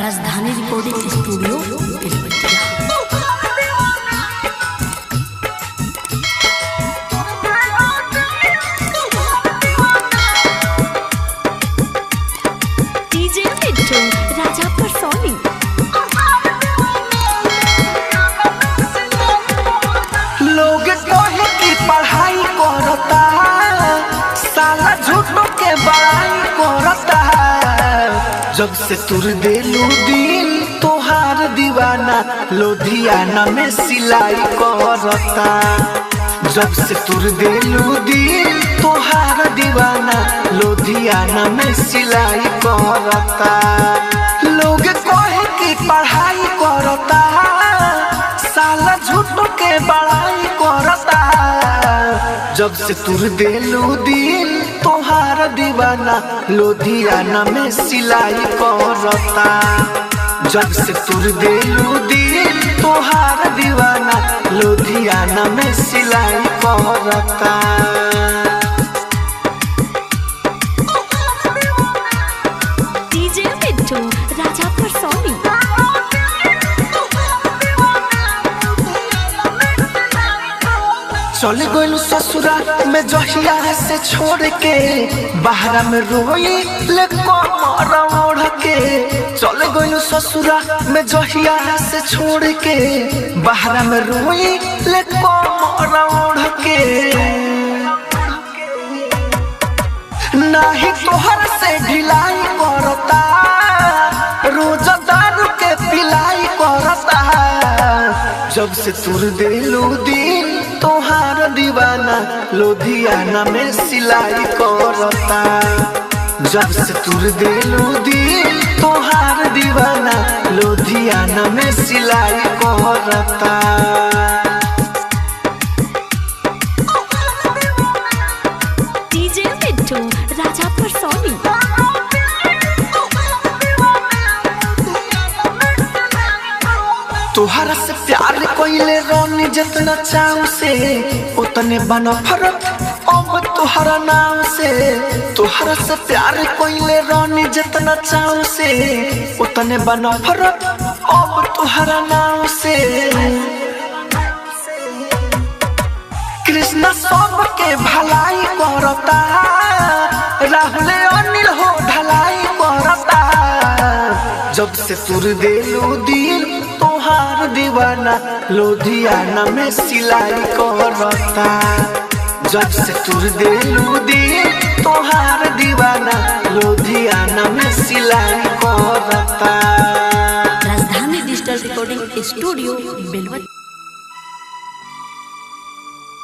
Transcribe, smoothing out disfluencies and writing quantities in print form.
राजधानी recording studio Belwatia. लोग कहे कि पढ़ाई करता साला झूठों के बड़ाई करता। जब से तुर देलू दिल तोहार दीवाना लुधियाना में सिलाई करता। जब से तुर देलू दिल तोहार दीवाना लुधियाना में सिलाई करता। लोग कहे कि पढ़ाई करता साला झूठों के बड़ाई करता। जब से तुर देलू दिल तोहार दीवाना लुधियाना में सिलाई करता। जब से तुर देलू दिल तोहार दीवाना लुधियाना में सिलाई करता। चले गइलू ससुरा में जहिया से छोड़ के बाहर में रोई ले कमर ओढ़ के। चले गइलू ससुरा में जहिया से छोड़ के बाहर में रोई ले कमर ओढ़ के। नाही तोहर से ढिलाई करता रोज दारू के पिलाई करता। जब से तुर देलू दिल तोहार दीवाना लुधियाना में सिलाई करता। जब से तुर देलू दिल तोहार दीवाना लुधियाना में सिलाई करता। तोहरा से प्यार कोइले रोनी जितना चाव से उतने बनो फरक अब तोहरा नाम से। तोहरा से प्यार कोइले रोनी जितना चाव से उतने बनो फरक अब तोहरा नाम से। कृष्णा सब के भलाई करता राहुल अनिल हो ढलाई करता। जब से तुर देलू दिल तोहार दीवाना लुधियाना में सिलाई करता। जब से तुर देलू दिल तोहार दीवाना लुधियाना में सिलाई करता। राजधानी डिजिटल रिकॉर्डिंग स्टूडियो बेलवतिया।